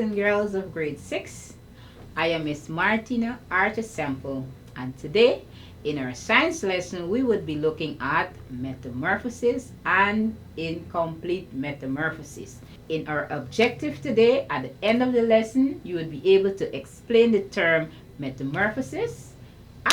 and girls of grade 6. I am Miss Martina Artesemple, and today in our science lesson we would be looking at metamorphosis and incomplete metamorphosis. In our objective today, at the end of the lesson, you would be able to explain the term metamorphosis,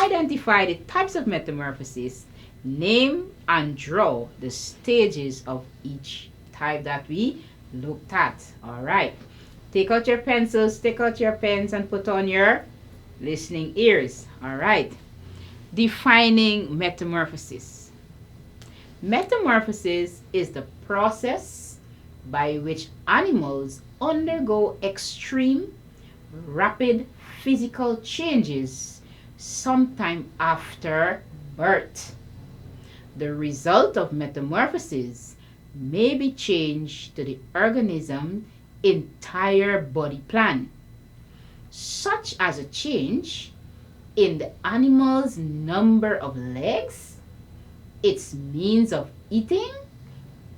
identify the types of metamorphosis, name and draw the stages of each type that we looked at. All right. Take out your pencils, take out your pens, and put on your listening ears. All right. Defining metamorphosis. Metamorphosis is the process by which animals undergo extreme, rapid physical changes sometime after birth. The result of metamorphosis may be change to the organism's entire body plan, such as a change in the animal's number of legs, its means of eating,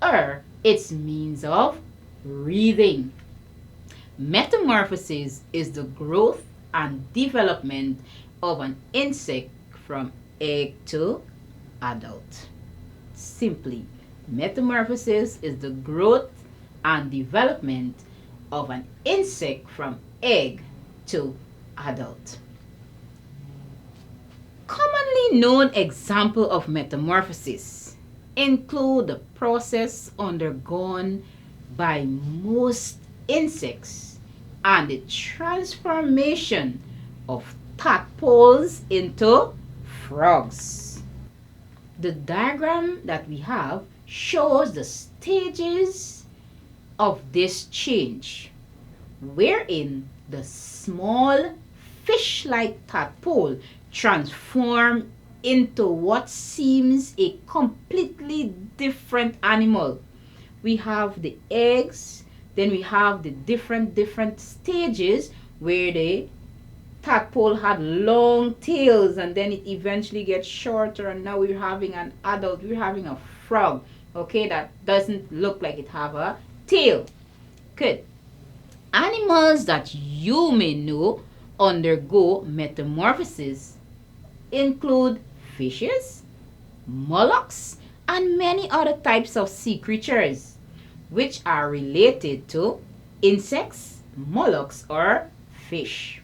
or its means of breathing. Metamorphosis is the growth and development of an insect from egg to adult. Simply, metamorphosis is the growth and development of an insect from egg to adult. Commonly known examples of metamorphosis include the process undergone by most insects and the transformation of tadpoles into frogs. The diagram that we have shows the stages of this change, wherein the small fish-like tadpole transform into what seems a completely different animal. We have the eggs, then we have the different stages where the tadpole had long tails and then it eventually gets shorter, and now we're having an adult, we're having a frog, okay, that doesn't look like it have a tail. Good. Animals that you may know undergo metamorphosis include fishes, mollusks, and many other types of sea creatures which are related to insects, mollusks, or fish.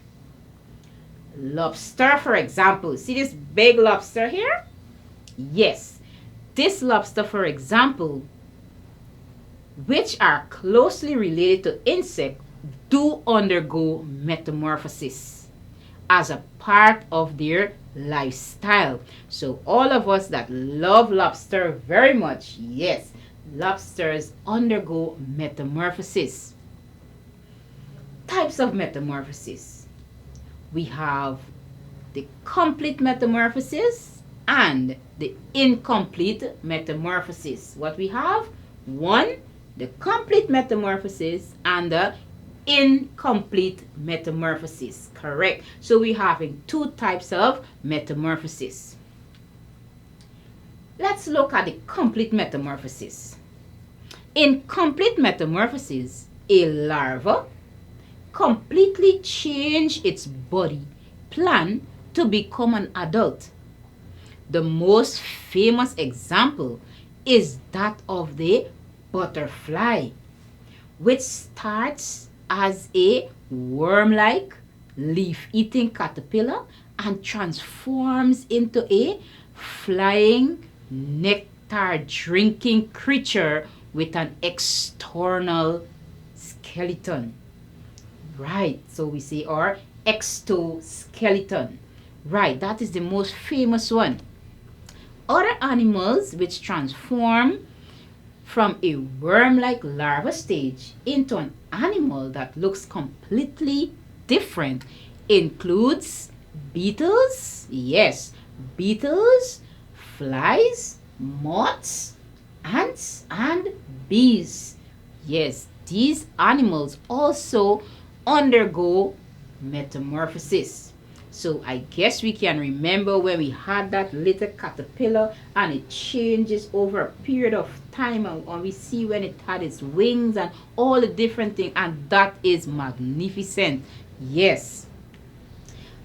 Lobster, for example. See this big lobster here? Yes, this lobster, for example, which are closely related to insects, do undergo metamorphosis as a part of their lifestyle. So all of us that love lobster very much, yes, lobsters undergo metamorphosis. Types of metamorphosis. We have the complete metamorphosis and the incomplete metamorphosis. What we have? One, the complete metamorphosis and the incomplete metamorphosis. Correct. So we're having two types of metamorphosis. Let's look at the complete metamorphosis. In complete metamorphosis, a larva completely changes its body plan to become an adult. The most famous example is that of the butterfly, which starts as a worm-like leaf-eating caterpillar and transforms into a flying nectar-drinking creature with an external skeleton. Right, so we say our exoskeleton. Right, that is the most famous one. Other animals which transform from a worm-like larva stage into an animal that looks completely different includes beetles, yes, beetles, flies, moths, ants, and bees. Yes, these animals also undergo metamorphosis. So I guess we can remember when we had that little caterpillar and it changes over a period of time, and we see when it had its wings and all the different things, and that is magnificent. Yes.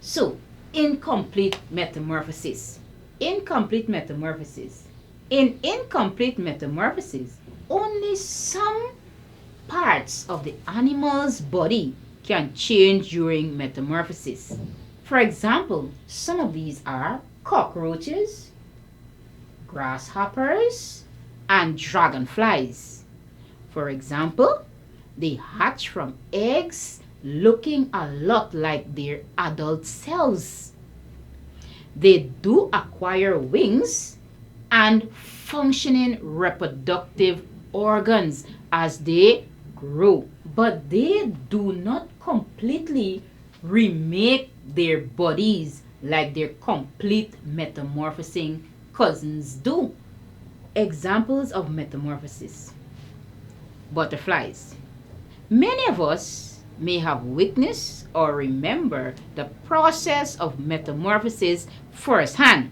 So incomplete metamorphosis. Incomplete metamorphosis. In incomplete metamorphosis, only some parts of the animal's body can change during metamorphosis. For example, some of these are cockroaches, grasshoppers, and dragonflies. For example, they hatch from eggs looking a lot like their adult selves. They do acquire wings and functioning reproductive organs as they grow, but they do not completely remake their bodies like their complete metamorphosing cousins do. Examples of metamorphosis: butterflies. Many of us may have witnessed or remember the process of metamorphosis firsthand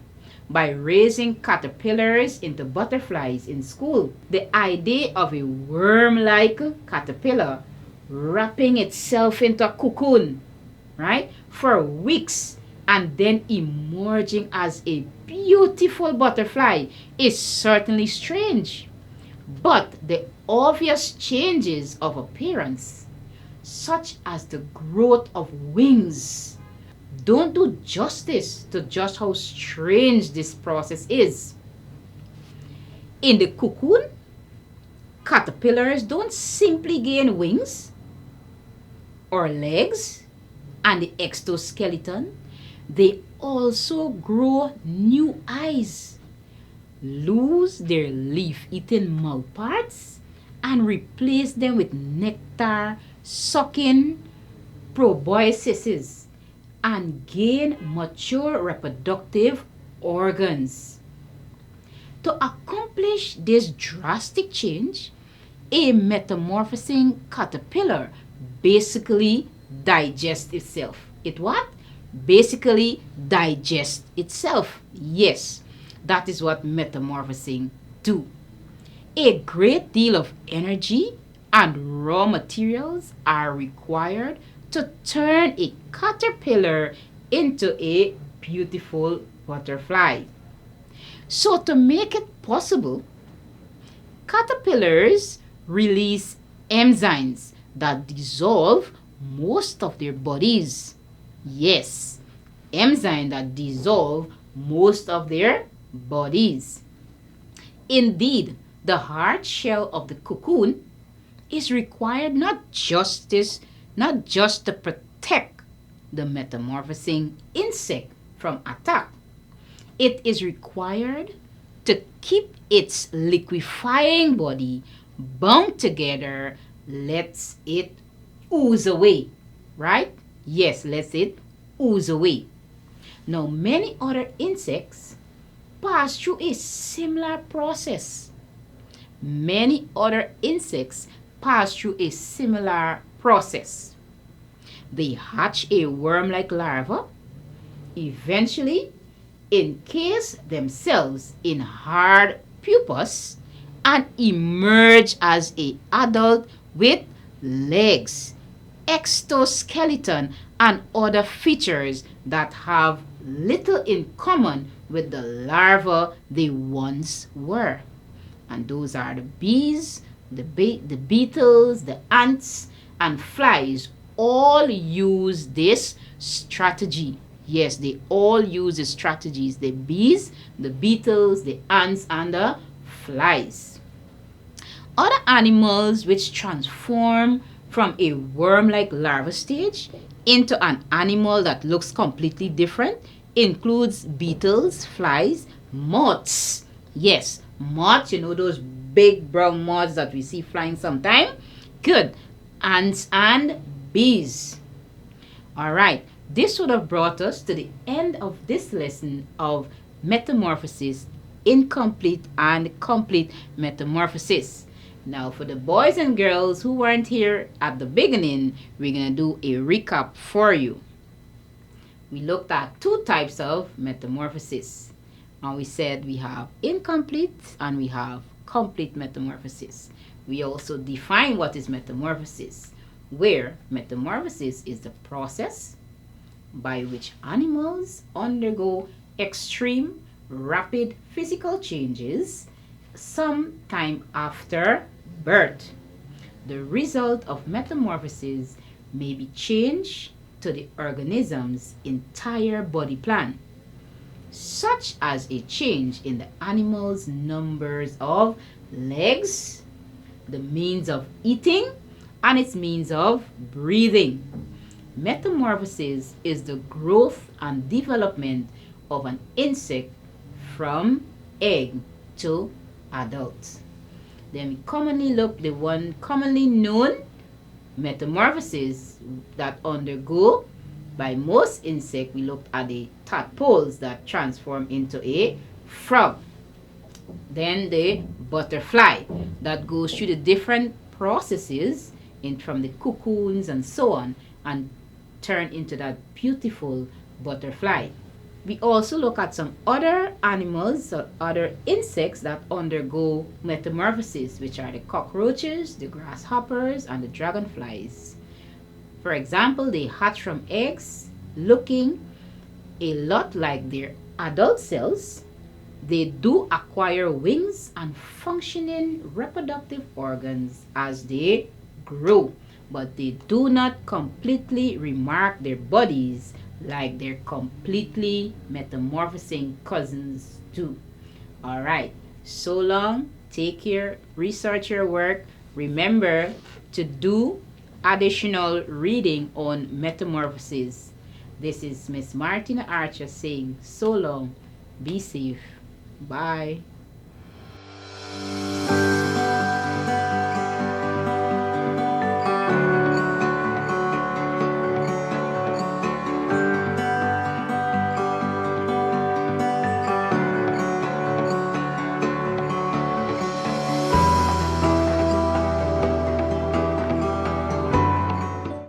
by raising caterpillars into butterflies in school. The idea of a worm like caterpillar wrapping itself into a cocoon, right, for weeks and then emerging as a beautiful butterfly is certainly strange. But the obvious changes of appearance, such as the growth of wings, don't do justice to just how strange this process is. In the cocoon, caterpillars don't simply gain wings or legs and the exoskeleton, they also grow new eyes, lose their leaf-eating mouthparts, and replace them with nectar-sucking proboscises and gain mature reproductive organs. To accomplish this drastic change, a metamorphosing caterpillar basically digests itself. It what? Basically digests itself. Yes, that is what metamorphosing do. A great deal of energy and raw materials are required to turn a caterpillar into a beautiful butterfly. So to make it possible, caterpillars release enzymes that dissolve most of their bodies. Yes, enzymes that dissolve most of their bodies. Indeed, the hard shell of the cocoon is required not just to protect the metamorphosing insect from attack. It is required to keep its liquefying body bound together, lets it ooze away, right? Yes, lets it ooze away. Now, many other insects pass through a similar process. Many other insects pass through a similar process. They hatch a worm-like larva, eventually encase themselves in hard pupus, and emerge as an adult with legs, exoskeleton, and other features that have little in common with the larva they once were. And those are the bees, the beetles, the ants, and flies all use this strategy. Yes, they all use the strategies. The bees, the beetles, the ants, and the flies. Other animals which transform from a worm-like larva stage into an animal that looks completely different includes beetles, flies, moths. Yes, moths, you know those big brown moths that we see flying sometime? Good. Ants and bees. All right. This would have brought us to the end of this lesson of metamorphosis, incomplete and complete metamorphosis. Now, for the boys and girls who weren't here at the beginning, we're going to do a recap for you. We looked at two types of metamorphosis. And we said we have incomplete and we have complete metamorphosis. We also define what is metamorphosis, where metamorphosis is the process by which animals undergo extreme, rapid physical changes sometime after birth. The result of metamorphosis may be change to the organism's entire body plan, such as a change in the animal's numbers of legs, the means of eating, and its means of breathing. Metamorphosis is the growth and development of an insect from egg to adult. Then we commonly look the one commonly known metamorphosis that undergo by most insects. We looked at the tadpoles that transform into a frog. Then the butterfly that goes through the different processes from the cocoons and so on and turn into that beautiful butterfly. We also look at some other animals or other insects that undergo metamorphosis, which are the cockroaches, the grasshoppers, and the dragonflies. For example, they hatch from eggs looking a lot like their adult cells. They do acquire wings and functioning reproductive organs as they grow, but they do not completely remark their bodies like their completely metamorphosing cousins do. All right, so long, take care, research your work. Remember to do additional reading on metamorphosis. This is Miss Martina Archer saying so long, be safe, bye.